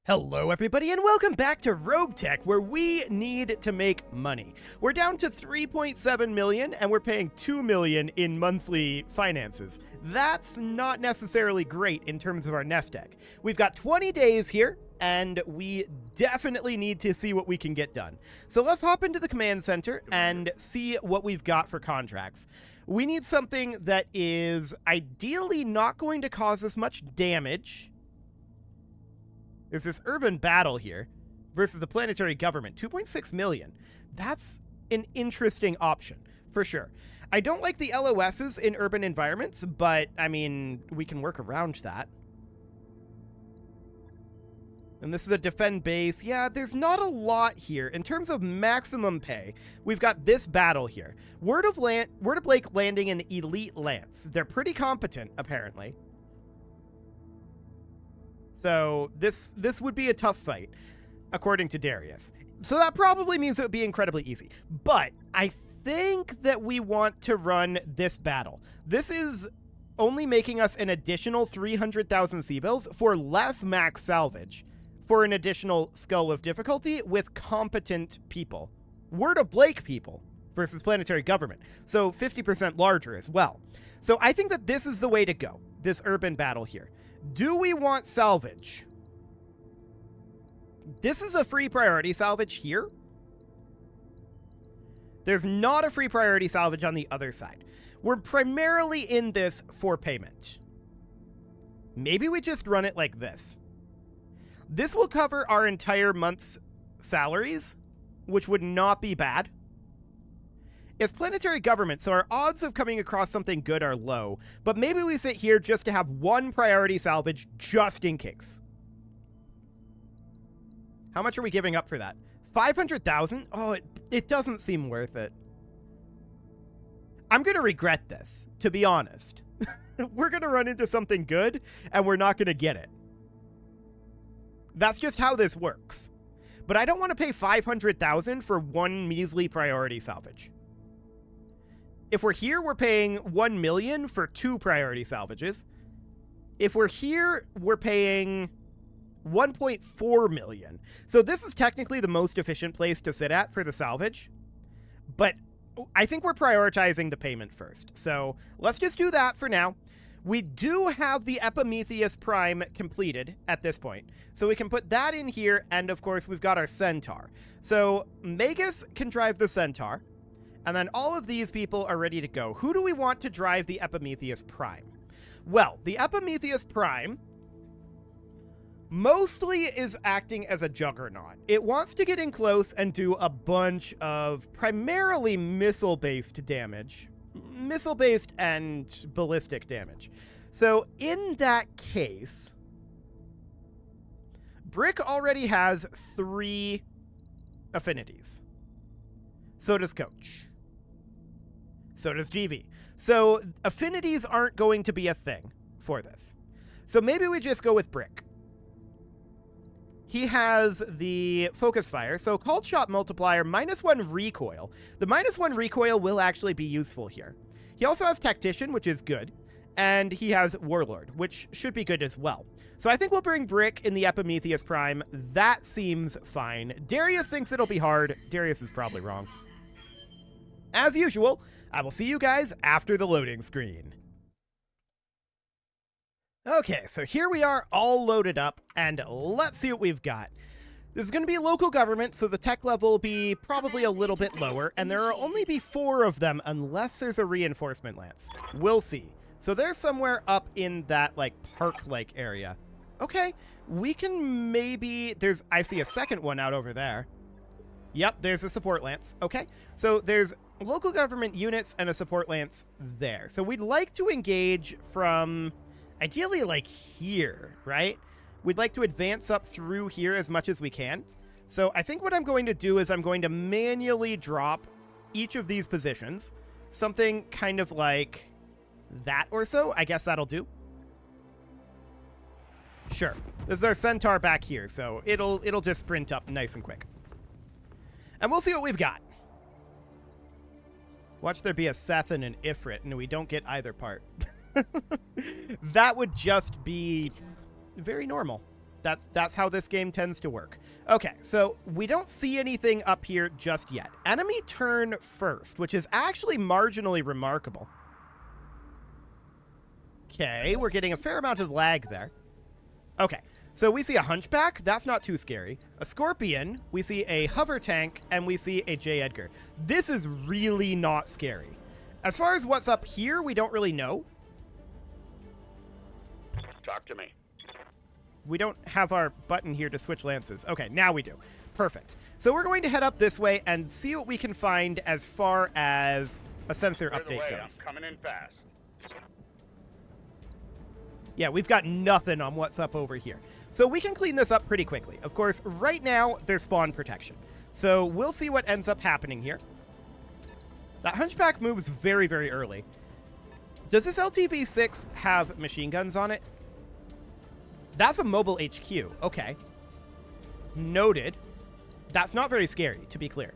Hello everybody and welcome back to RogueTech, where we need to make money. We're down to 3.7 million and we're paying 2 million in monthly finances. That's not necessarily great in terms of our nest egg. We've got 20 days here and we definitely need to see what we can get done. So let's hop into the command center and see what we've got for contracts. We need something that is ideally not going to cause us much damage. There's this urban battle here versus the planetary government. 2.6 million. That's an interesting option, for sure. I don't like the LOSs in urban environments, but, I mean, we can work around that. And this is a defend base. Yeah, there's not a lot here. In terms of maximum pay, we've got this battle here. Word of Lake landing an elite lance. They're pretty competent, apparently. So this would be a tough fight, according to Darius. So that probably means it would be incredibly easy. But I think that we want to run this battle. This is only making us an additional 300,000 C-bills for less max salvage for an additional skull of difficulty with competent people. Word of Blake people versus planetary government. So 50% larger as well. So I think that this is the way to go, this urban battle here. Do we want salvage? This is a free priority salvage here. There's not a free priority salvage on the other side. We're primarily in this for payment. Maybe we just run it like this. This will cover our entire month's salaries, which would not be bad. It's planetary government, so our odds of coming across something good are low, but maybe we sit here just to have one priority salvage just in case. How much are we giving up for that? 500,000? Oh, it doesn't seem worth it. I'm going to regret this, to be honest. We're going to run into something good, and we're not going to get it. That's just how this works. But I don't want to pay 500,000 for one measly priority salvage. If we're here, we're paying 1 million for 2 priority salvages. If we're here, we're paying 1.4 million. So this is technically the most efficient place to sit at for the salvage. But I think we're prioritizing the payment first. So let's just do that for now. We do have the Epimetheus Prime completed at this point. So we can put that in here. And of course, we've got our Centaur. So Magus can drive the Centaur. And then all of these people are ready to go. Who do we want to drive the Epimetheus Prime? Well, the Epimetheus Prime mostly is acting as a juggernaut. It wants to get in close and do a bunch of primarily missile-based damage. Missile-based and ballistic damage. So in that case, Brick already has 3 affinities. So does Coach. So does GV. So affinities aren't going to be a thing for this. So maybe we just go with Brick. He has the focus fire, so called shot multiplier, -1 recoil. The -1 recoil will actually be useful here. He also has tactician, which is good, and he has warlord, which should be good as well. So I think we'll bring Brick in the Epimetheus Prime. That seems fine. Darius thinks it'll be hard. Darius is probably wrong. As usual, I will see you guys after the loading screen. Okay, so here we are all loaded up, and let's see what we've got. This is going to be local government, so the tech level will be probably a little bit lower, and there will only be 4 of them unless there's a reinforcement lance. We'll see. So they're somewhere up in that, like, park-like area. Okay, we can maybe... I see a second one out over there. Yep, there's a support lance. Okay, so there's local government units and a support lance there. So we'd like to engage from, ideally, like here, right? We'd like to advance up through here as much as we can. So I think what I'm going to do is I'm going to manually drop each of these positions. Something kind of like that or so. I guess that'll do. Sure. This is our Centaur back here, so it'll just sprint up nice and quick. And we'll see what we've got. Watch there be a Seth and an Ifrit, and we don't get either part. That would just be very normal. That's how this game tends to work. Okay, so we don't see anything up here just yet. Enemy turn first, which is actually marginally remarkable. Okay, we're getting a fair amount of lag there. Okay, so we see a hunchback. That's not too scary. A scorpion. We see a hover tank, and we see a J. Edgar. This is really not scary. As far as what's up here, we don't really know. Talk to me. We don't have our button here to switch lances. Okay, now we do. Perfect. So we're going to head up this way and see what we can find as far as a sensor update goes. I'm coming in fast. Yeah, we've got nothing on what's up over here. So we can clean this up pretty quickly. Of course, right now, there's spawn protection. So we'll see what ends up happening here. That hunchback moves very, very early. Does this LTV-6 have machine guns on it? That's a mobile HQ. Okay. Noted. That's not very scary, to be clear.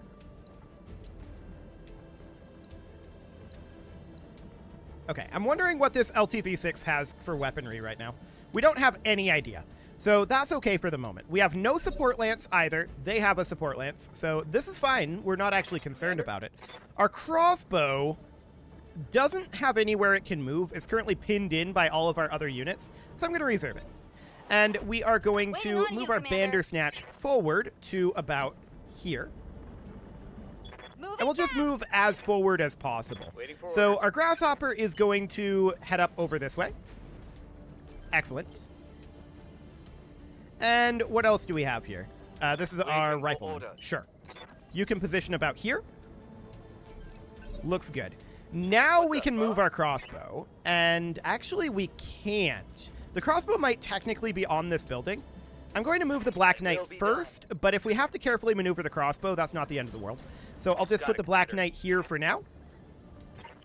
Okay, I'm wondering what this LTV-6 has for weaponry right now. We don't have any idea. So that's okay for the moment. We have no support lance either. They have a support lance. So this is fine. We're not actually concerned about it. Our crossbow doesn't have anywhere it can move. It's currently pinned in by all of our other units. So I'm going to reserve it. And we are going to move our Bandersnatch forward to about here. And we'll just move as forward as possible. So our Grasshopper is going to head up over this way. Excellent. And what else do we have here? This is our rifleman. Sure. You can position about here. Looks good. Now we can move our crossbow. And actually we can't. The crossbow might technically be on this building. I'm going to move the Black Knight first, but if we have to carefully maneuver the crossbow, that's not the end of the world. So I'll just put the Black Knight here for now.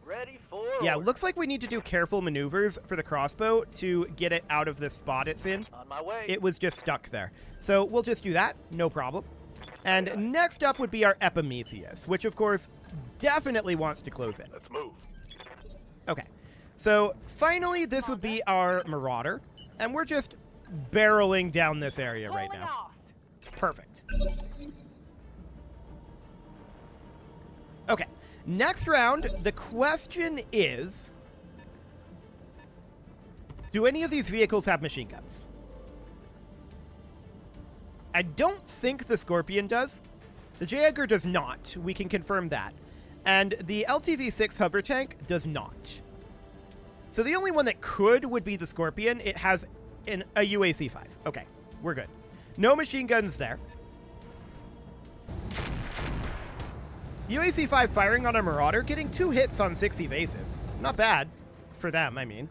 Ready for Yeah, looks like we need to do careful maneuvers for the crossbow to get it out of the spot it's in. on my way. It was just stuck there. So we'll just do that, no problem. And next up would be our Epimetheus, which of course definitely wants to close in. Let's move. Okay, so finally this would be our Marauder, and we're just barreling down this area right now. Perfect. Okay, next round, the question is, do any of these vehicles have machine guns? I don't think the Scorpion does. The J. Edgar does not. We can confirm that. And the LTV-6 hover tank does not. So the only one that could would be the Scorpion. It has a UAC-5. Okay, we're good. No machine guns there. UAC-5 firing on a Marauder, getting 2 hits on 6 evasive. Not bad. For them, I mean.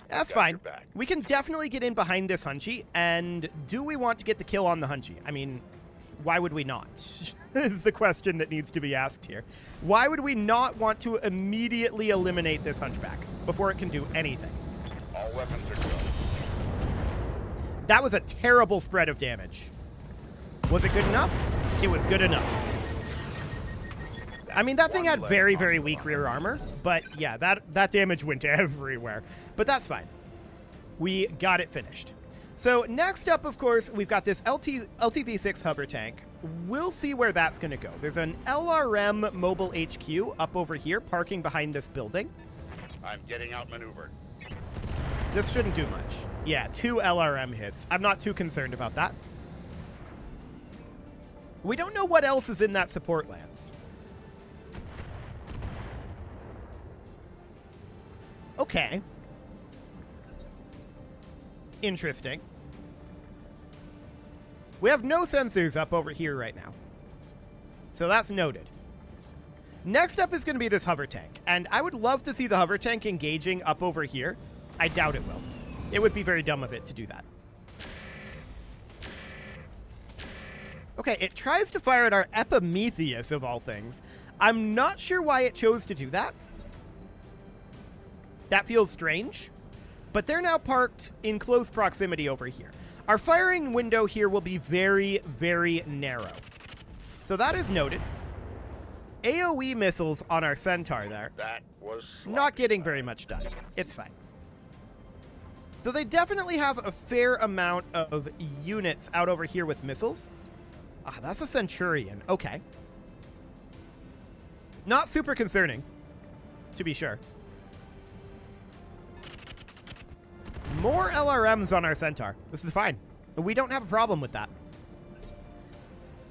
That's fine. We can definitely get in behind this Hunchy, and do we want to get the kill on the Hunchy? I mean, why would we not? Is the question that needs to be asked here. Why would we not want to immediately eliminate this Hunchback before it can do anything? All weapons are good. That was a terrible spread of damage. Was it good enough? It was good enough. I mean, that thing had very, very weak rear armor, but yeah, that damage went everywhere. But that's fine. We got it finished. So next up, of course, we've got this LTV-6 hover tank. We'll see where that's going to go. There's an LRM mobile HQ up over here, parking behind this building. I'm getting outmaneuvered. This shouldn't do much. Yeah, 2 LRM hits. I'm not too concerned about that. We don't know what else is in that support lance. Okay. Interesting. We have no sensors up over here right now. So that's noted. Next up is going to be this hover tank. And I would love to see the hover tank engaging up over here. I doubt it will. It would be very dumb of it to do that. Okay, it tries to fire at our Epimetheus of all things. I'm not sure why it chose to do that. That feels strange, but they're now parked in close proximity over here. Our firing window here will be very, very narrow. So that is noted. AoE missiles on our Centaur there. That was not getting very much done. It's fine. So they definitely have a fair amount of units out over here with missiles. Ah, that's a Centurion. Okay. Not super concerning, to be sure. More LRMs on our Centaur. This is fine. We don't have a problem with that.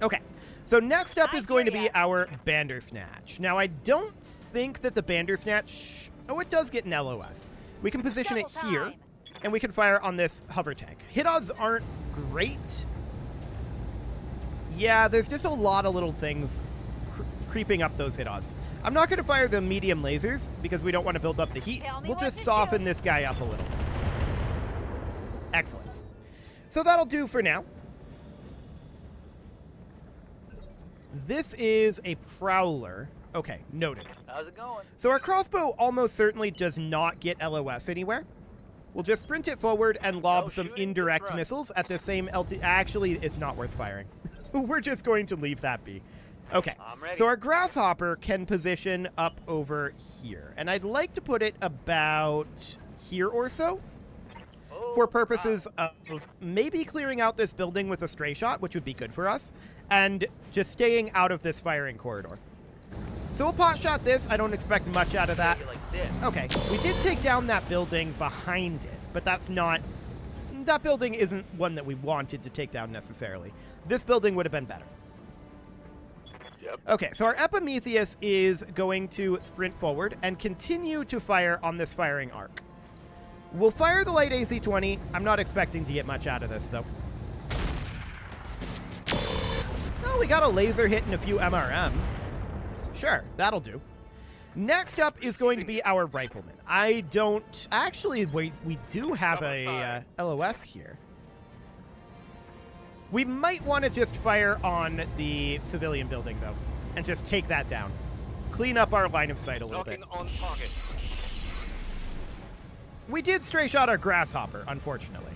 Okay. So next up is going to be our Bandersnatch. Now, I don't think that the Bandersnatch... Oh, it does get an LOS. We can position it here, and we can fire on this hover tank. Hit odds aren't great. Yeah, there's just a lot of little things creeping up those hit odds. I'm not going to fire the medium lasers because we don't want to build up the heat. We'll just soften this guy up a little. Excellent. So that'll do for now. This is a Prowler. Okay, noted. How's it going? So our crossbow almost certainly does not get LOS anywhere. We'll just sprint it forward and lob some indirect missiles at the same LT. Actually, it's not worth firing. We're just going to leave that be. Okay, so our Grasshopper can position up over here. And I'd like to put it about here or so for purposes of maybe clearing out this building with a stray shot, which would be good for us, and just staying out of this firing corridor. So we'll pot shot this. I don't expect much out of that. Okay, we did take down that building behind it, but that's not... That building isn't one that we wanted to take down necessarily. This building would have been better. Yep. Okay, so our Epimetheus is going to sprint forward and continue to fire on this firing arc. We'll fire the light AC-20. I'm not expecting to get much out of this, though. Well, we got a laser hit and a few MRMs. Sure, that'll do. Next up is going to be our Rifleman. I don't... Actually, we do have a LOS here. We might want to just fire on the civilian building, though, and just take that down. Clean up our line of sight a little bit. On target. We did stray shot our Grasshopper, unfortunately.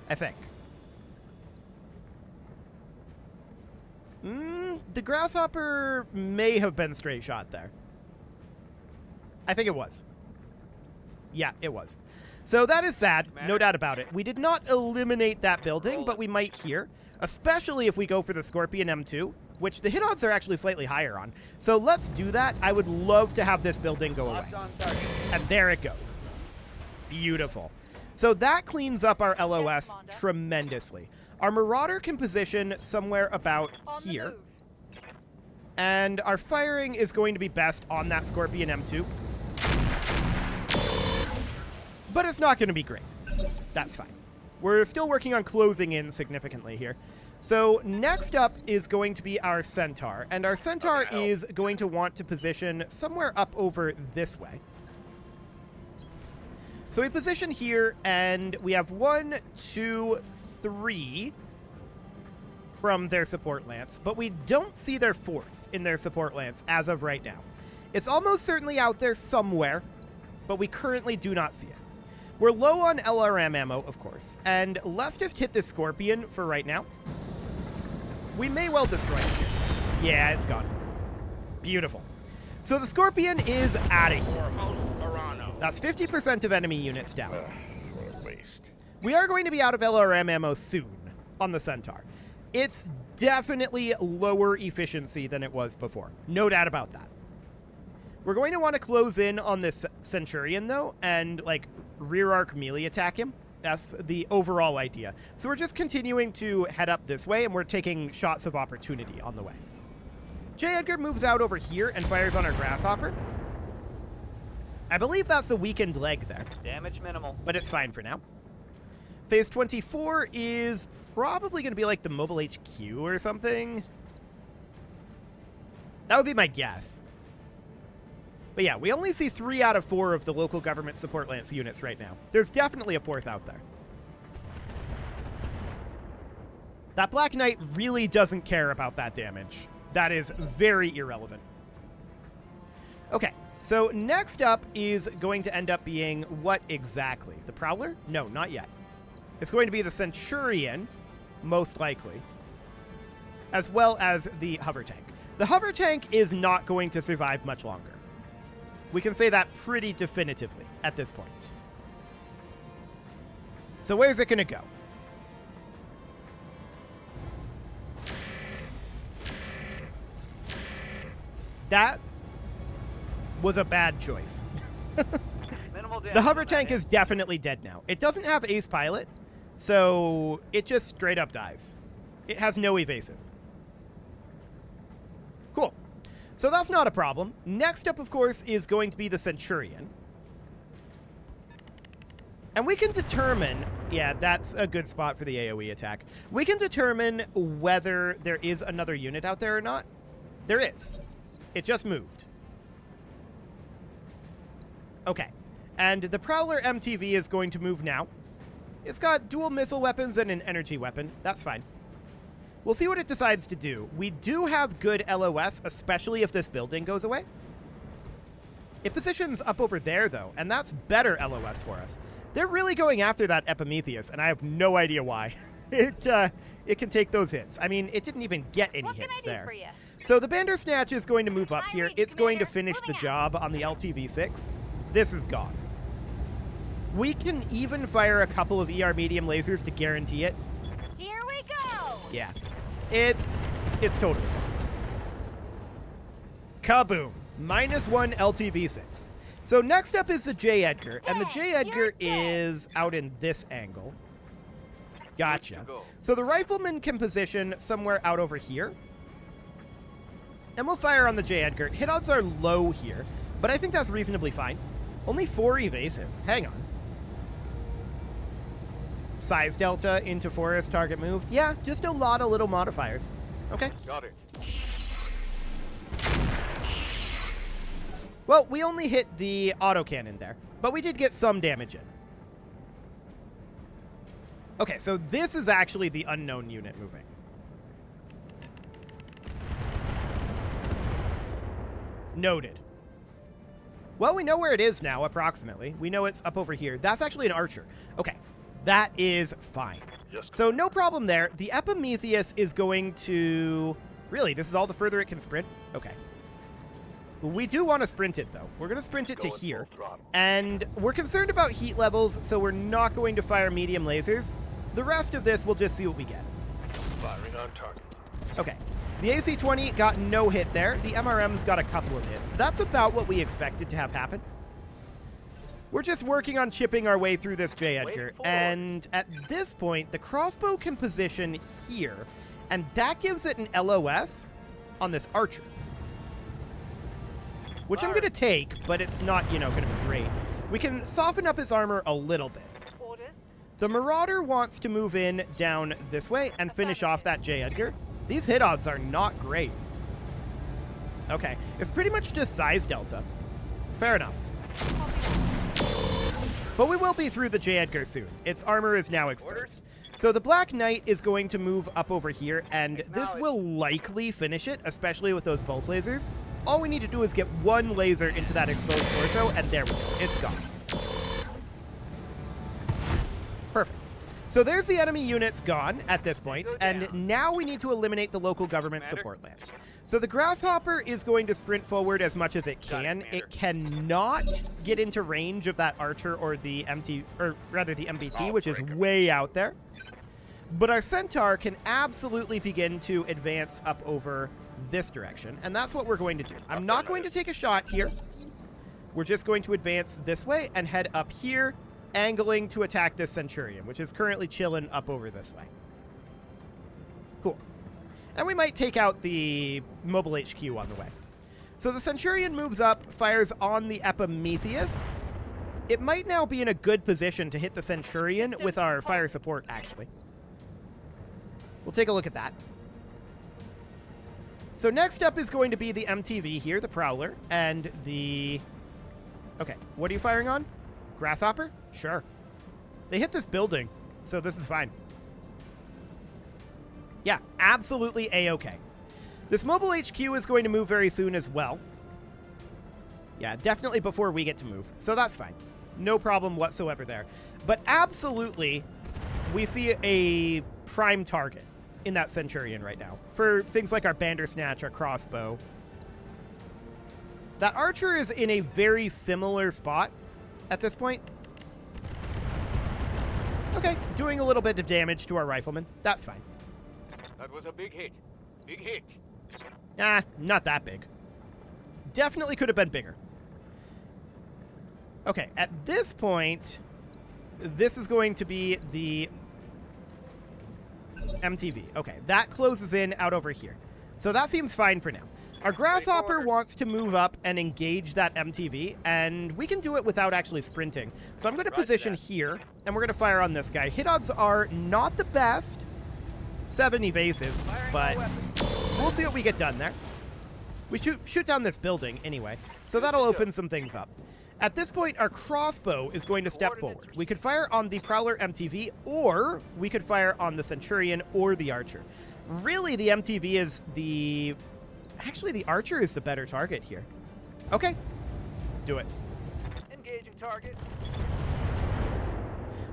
I think. The Grasshopper may have been stray shot there. I think it was. Yeah, it was. So that is sad, no doubt about it. We did not eliminate that building, but we might here, especially if we go for the Scorpion M2, which the hit odds are actually slightly higher on. So let's do that. I would love to have this building go away. And there it goes. Beautiful. So that cleans up our LOS tremendously. Our Marauder can position somewhere about here. And our firing is going to be best on that Scorpion M2. But it's not going to be great. That's fine. We're still working on closing in significantly here. So next up is going to be our Centaur. And our Centaur is going to want to position somewhere up over this way. So we position here, and we have 1, 2, 3 from their support lance, but we don't see their 4th in their support lance as of right now. It's almost certainly out there somewhere, but we currently do not see it. We're low on LRM ammo, of course, and let's just hit this Scorpion for right now. We may well destroy it here. Yeah, it's gone. Beautiful. So the Scorpion is out of here. That's 50% of enemy units down. We are going to be out of LRM ammo soon on the Centaur. It's definitely lower efficiency than it was before. No doubt about that. We're going to want to close in on this Centurion, though, and, like, rear arc melee attack him. That's the overall idea. So we're just continuing to head up this way, and we're taking shots of opportunity on the way. J. Edgar moves out over here and fires on our Grasshopper. I believe that's a weakened leg there. Damage minimal. But it's fine for now. Phase 24 is probably going to be like the mobile HQ or something. That would be my guess. But yeah, we only see 3 out of 4 of the local government support lance units right now. There's definitely a 4th out there. That Black Knight really doesn't care about that damage. That is very irrelevant. Okay. So next up is going to end up being what exactly? The Prowler? No, not yet. It's going to be the Centurion, most likely, as well as the Hover Tank. The Hover Tank is not going to survive much longer. We can say that pretty definitively at this point. So where's it going to go? That was a bad choice. Minimal damage The hover on that tank hit. is definitely dead now. It doesn't have ace pilot, so it just straight up dies. It has no evasive. Cool. So that's not a problem. Next up, of course, is going to be the Centurion. And we can determine... Yeah, that's a good spot for the AoE attack. We can determine whether there is another unit out there or not. There is. It just moved. Okay. And the Prowler MTV is going to move now. It's got dual missile weapons and an energy weapon. That's fine. We'll see what it decides to do. We do have good LOS, especially if this building goes away. It positions up over there, though, and that's better LOS for us. They're really going after that Epimetheus, and I have no idea why. It can take those hits. I mean, it didn't even get any hits there. So the Bandersnatch is going to move up here. It's going to finish the job on the LTV-6. This is gone. We can even fire a couple of ER medium lasers to guarantee it. Here we go! Yeah. It's totally gone. Kaboom. -1 LTV-6. So next up is the J. Edgar, and the J. Edgar is out in this angle. Gotcha. So the Rifleman can position somewhere out over here. And we'll fire on the J. Edgar. Hit odds are low here, but I think that's reasonably fine. Only 4 evasive. Hang on. Size delta into forest, target moved. Yeah, just a lot of little modifiers. Okay. Got it. Well, we only hit the autocannon there, but we did get some damage in. Okay, so this is actually the unknown unit moving. Noted. Well, we know where it is now, approximately. We know it's up over here. That's actually an archer. Okay, that is fine. So no problem there. The Epimetheus is going to... Really, this is all the further it can sprint? Okay. We do want to sprint it, though. We're going to sprint it to here. And we're concerned about heat levels, so we're not going to fire medium lasers. The rest of this, we'll just see what we get. Firing on target. Okay. The AC-20 got no hit there. The MRM's got a couple of hits. That's about what we expected to have happen. We're just working on chipping our way through this J. Edgar. And at this point, the crossbow can position here. And that gives it an LOS on this archer. Which I'm going to take, but it's not, going to be great. We can soften up his armor a little bit. The Marauder wants to move in down this way and finish off that J. Edgar. These hit odds are not great. Okay, it's pretty much just size delta. Fair enough. But we will be through the J. Edgar soon. Its armor is now exposed. So the Black Knight is going to move up over here, and this will likely finish it, especially with those pulse lasers. All we need to do is get one laser into that exposed torso, and there we go. It's gone. Perfect. So there's the enemy units gone at this point, and now we need to eliminate the local government support lands. So the Grasshopper is going to sprint forward as much as it can. It cannot get into range of that archer or the MBT, which is way out there. But our Centaur can absolutely begin to advance up over this direction, and that's what we're going to do. I'm not going to take a shot here. We're just going to advance this way and head up here, angling to attack this Centurion, which is currently chilling up over this way. Cool. And we might take out the mobile HQ on the way. So the Centurion moves up, fires on the Epimetheus. It might now be in a good position to hit the Centurion with our fire support, actually. We'll take a look at that. So next up is going to be the MTV here, the Prowler, and the... Okay, what are you firing on? Grasshopper? Sure. They hit this building, so this is fine. Yeah, absolutely A-okay. This mobile HQ is going to move very soon as well. Yeah, definitely before we get to move, so that's fine. No problem whatsoever there. But absolutely, we see a prime target in that Centurion right now for things like our Bandersnatch, our crossbow. That archer is in a very similar spot at this point. Okay, doing a little bit of damage to our rifleman. That's fine. That was a big hit. Big hit. Nah, not that big. Definitely could have been bigger. Okay, at this point, this is going to be the MTV. Okay, that closes in out over here. So that seems fine for now. Our grasshopper wants to move up and engage that MTV, and we can do it without actually sprinting. So I'm going to position here, and we're going to fire on this guy. Hit odds are not the best. 7 evasive, but we'll see what we get done there. We shoot down this building anyway, so that'll open some things up. At this point, our crossbow is going to step forward. We could fire on the Prowler MTV, or we could fire on the Centurion or the Archer. Really, the MTV is the... Actually, the Archer is the better target here. Okay. Do it. Engaging target.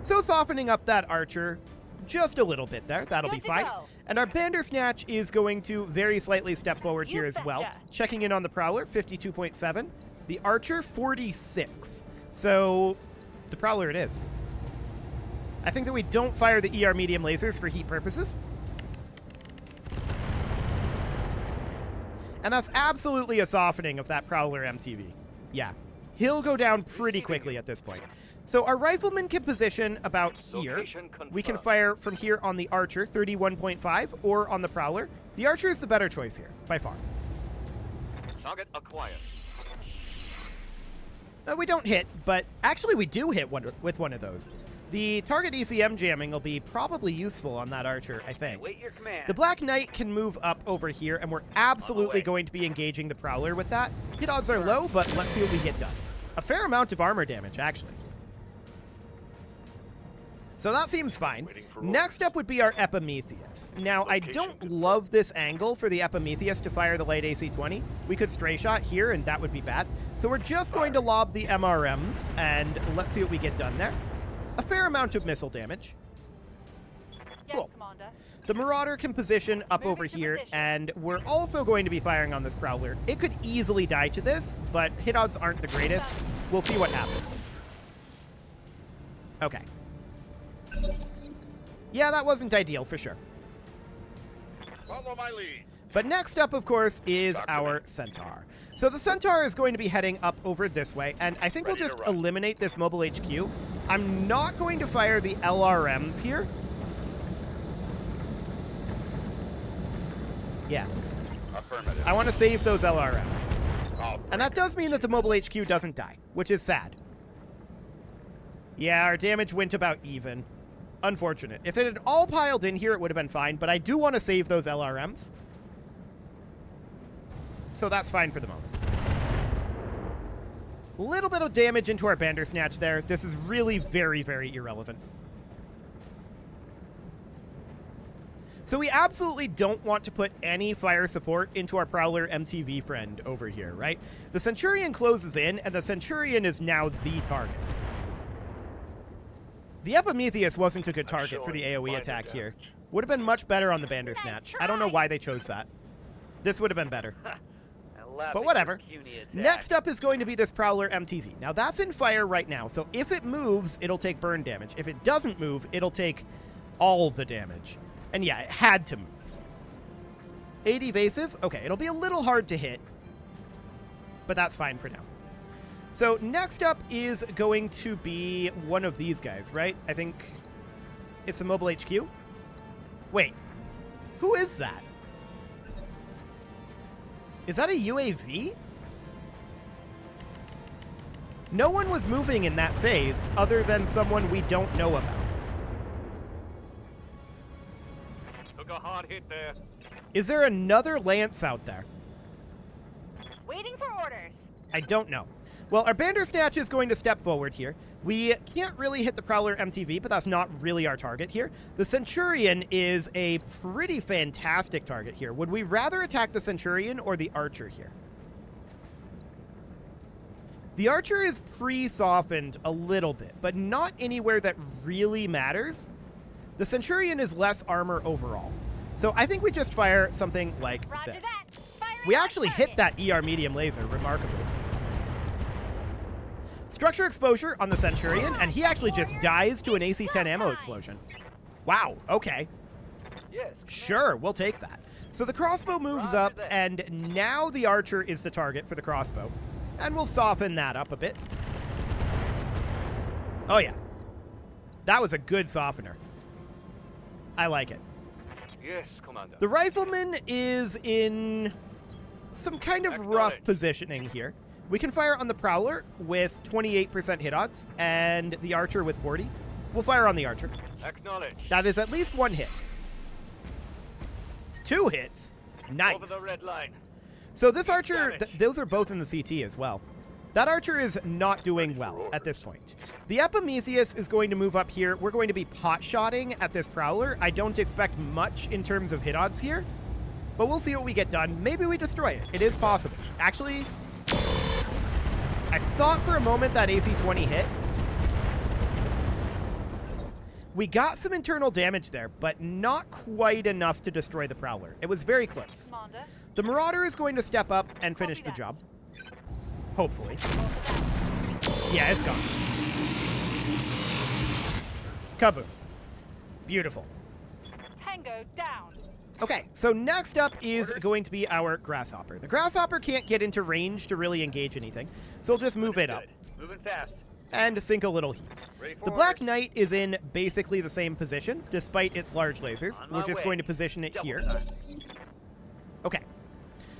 So softening up that Archer just a little bit there. That'll be fine. And our Bandersnatch is going to very slightly step forward here as well. Checking in on the Prowler, 52.7. The Archer, 46. So, the Prowler it is. I think that we don't fire the ER medium lasers for heat purposes. And that's absolutely a softening of that Prowler MTV. Yeah. He'll go down pretty quickly at this point. So our rifleman can position about here. We can fire from here on the Archer, 31.5, or on the Prowler. The Archer is the better choice here, by far. Target acquired. We don't hit, but actually we do hit with one of those. The target ECM jamming will be probably useful on that Archer, I think. Wait your command. The Black Knight can move up over here, and we're absolutely going to be engaging the Prowler with that. Hit odds are low, but let's see what we get done. A fair amount of armor damage, actually. So that seems fine. Next up would be our Epimetheus. Now, I don't love this angle for the Epimetheus to fire the light AC-20. We could stray shot here, and that would be bad. So we're just going to lob the MRMs, and let's see what we get done there. A fair amount of missile damage. Cool. The Marauder can position up over here, and we're also going to be firing on this Prowler. It could easily die to this, but hit odds aren't the greatest. We'll see what happens. Okay. Yeah, that wasn't ideal for sure. Follow my lead. But next up, of course, is our Centaur. So the Centaur is going to be heading up over this way, and I think we'll just eliminate this mobile HQ. I'm not going to fire the LRMs here. Yeah. Affirmative. I want to save those LRMs. And that does mean that the mobile HQ doesn't die, which is sad. Yeah, our damage went about even. Unfortunate. If it had all piled in here, it would have been fine, but I do want to save those LRMs. So that's fine for the moment. Little bit of damage into our Bandersnatch there. This is really very, very irrelevant. So we absolutely don't want to put any fire support into our Prowler MTV friend over here, right? The Centurion closes in, and the Centurion is now the target. The Epimetheus wasn't a good target for the AoE attack here. Would have been much better on the Bandersnatch. I don't know why they chose that. This would have been better. But whatever. Next up is going to be this Prowler MTV. Now that's in fire right now, so if it moves, it'll take burn damage. If it doesn't move, it'll take all the damage. And yeah, it had to move. 8 evasive? Okay, it'll be a little hard to hit, but that's fine for now. So next up is going to be one of these guys, right? I think it's the mobile HQ. Wait, who is that? Is that a UAV? No one was moving in that phase other than someone we don't know about. Took a hard hit there. Is there another Lance out there? Waiting for orders. I don't know. Well, our Bandersnatch is going to step forward here. We can't really hit the Prowler MTV, but that's not really our target here. The Centurion is a pretty fantastic target here. Would we rather attack the Centurion or the Archer here? The Archer is pre-softened a little bit, but not anywhere that really matters. The Centurion is less armor overall. So I think we just fire something like this. We actually hit that ER medium laser remarkably. Structure exposure on the Centurion, and he actually just dies to an AC-10 ammo explosion. Wow, okay. Yes. Sure, we'll take that. So the crossbow moves up, and now the archer is the target for the crossbow. And we'll soften that up a bit. Oh, yeah. That was a good softener. I like it. Yes, Commander. The rifleman is in some kind of rough positioning here. We can fire on the Prowler with 28% hit odds, and the Archer with 40. We'll fire on the Archer. Acknowledge. That is at least 1 hit. 2 hits. Nice. Over the red line. So this Archer, those are both in the CT as well. That Archer is not doing well at this point. The Epimetheus is going to move up here. We're going to be pot-shotting at this Prowler. I don't expect much in terms of hit odds here, but we'll see what we get done. Maybe we destroy it. It is possible. Actually, I thought for a moment that AC-20 hit. We got some internal damage there, but not quite enough to destroy the Prowler. It was very close. Commander. The Marauder is going to step up and finish the job. Hopefully. Yeah, it's gone. Kaboom. Beautiful. Tango down. Okay, so next up is going to be our Grasshopper. The Grasshopper can't get into range to really engage anything, so we'll just move it up Moving fast. and sink a little heat. Ready for The Black Knight is in basically the same position, despite its large lasers. On my We're just way. going to position it Double here. time. Okay.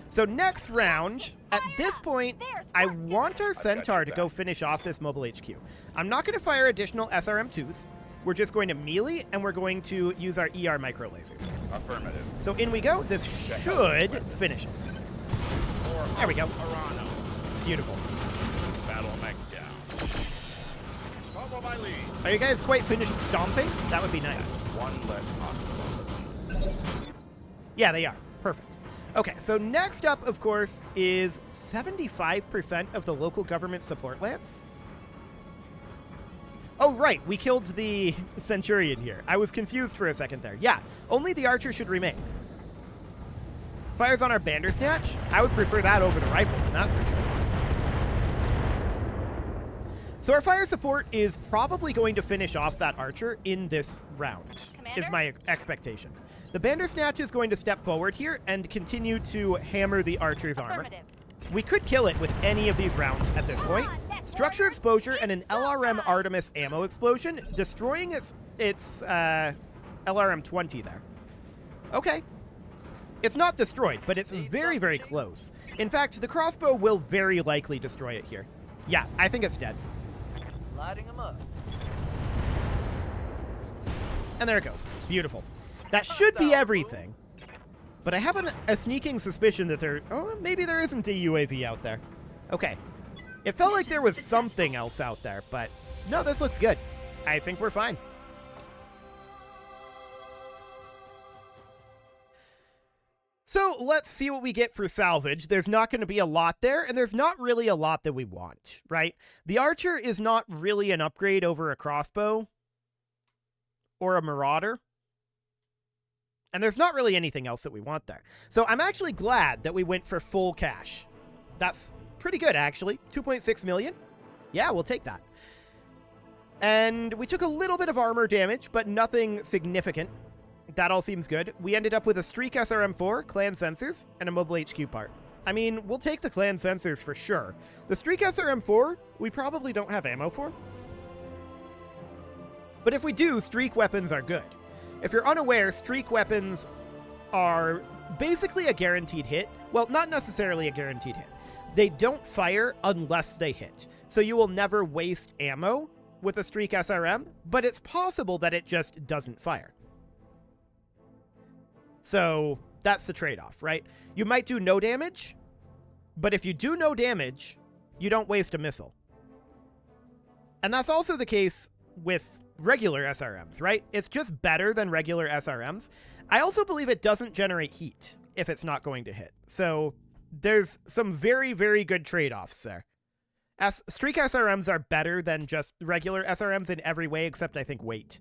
So next round, at this point, I want our Centaur to go finish off this mobile HQ. I'm not going to fire additional SRM-2s. We're just going to melee, and we're going to use our ER micro lasers. Affirmative. So in we go. This should finish it. There we go. Arano. Beautiful. Battle mech down. Follow my lead. Are you guys quite finished stomping? That would be nice. One less hospital. Yeah, they are. Perfect. Okay, so next up, of course, is 75% of the local government support lands. Oh, right. We killed the Centurion here. I was confused for a second there. Yeah, only the Archer should remain. Fires on our Bandersnatch. I would prefer that over the Rifleman, that's for sure. So our fire support is probably going to finish off that Archer in this round, is my expectation. The Bandersnatch is going to step forward here and continue to hammer the Archer's armor. We could kill it with any of these rounds at this point. Structure exposure and an LRM Artemis ammo explosion, destroying its LRM-20 there. Okay. It's not destroyed, but it's very, very close. In fact, the crossbow will very likely destroy it here. Yeah, I think it's dead. Lighting them up. And there it goes. Beautiful. That should be everything. But I have a sneaking suspicion that maybe there isn't a UAV out there. Okay. It felt like there was something else out there, but no, this looks good. I think we're fine. So let's see what we get for salvage. There's not going to be a lot there, and there's not really a lot that we want, right? The Archer is not really an upgrade over a crossbow or a Marauder. And there's not really anything else that we want there. So I'm actually glad that we went for full cash. That's pretty good, actually. 2.6 million. Yeah, we'll take that. And we took a little bit of armor damage, but nothing significant. That all seems good. We ended up with a Streak SRM-4, clan sensors, and a mobile HQ part. I mean, we'll take the clan sensors for sure. The Streak SRM-4, we probably don't have ammo for. But if we do, Streak weapons are good. If you're unaware, Streak weapons are basically a guaranteed hit. Well, not necessarily a guaranteed hit. They don't fire unless they hit. So you will never waste ammo with a Streak SRM, but it's possible that it just doesn't fire. So that's the trade-off, right? You might do no damage, but if you do no damage, you don't waste a missile. And that's also the case with regular SRMs, right? It's just better than regular SRMs. I also believe it doesn't generate heat if it's not going to hit. So there's some very, very good trade-offs there. Streak SRMs are better than just regular SRMs in every way except, I think, weight.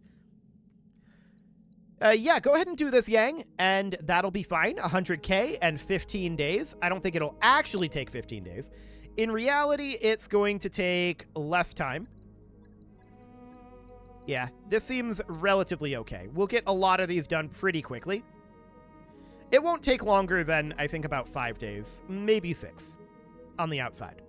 Yeah, go ahead and do this, Yang, and that'll be fine. 100K and 15 days. I don't think it'll actually take 15 days. In reality, it's going to take less time. Yeah, this seems relatively okay. We'll get a lot of these done pretty quickly. It won't take longer than, I think, about 5 days, maybe 6 on the outside.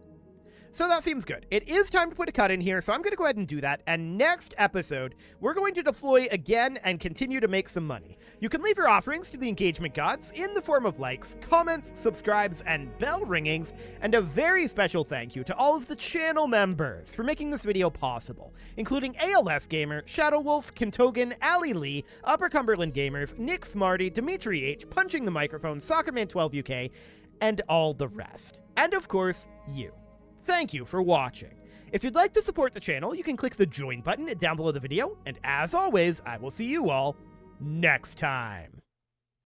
So that seems good. It is time to put a cut in here, so I'm going to go ahead and do that. And next episode, we're going to deploy again and continue to make some money. You can leave your offerings to the engagement gods in the form of likes, comments, subscribes, and bell ringings. And a very special thank you to all of the channel members for making this video possible, including ALS Gamer, Shadow Wolf, Kentogan, Ali Lee, Upper Cumberland Gamers, Nick Smarty, Dimitri H, Punching the Microphone, Soccerman12UK, and all the rest. And of course, you. Thank you for watching. If you'd like to support the channel, you can click the join button down below the video, and as always, I will see you all next time.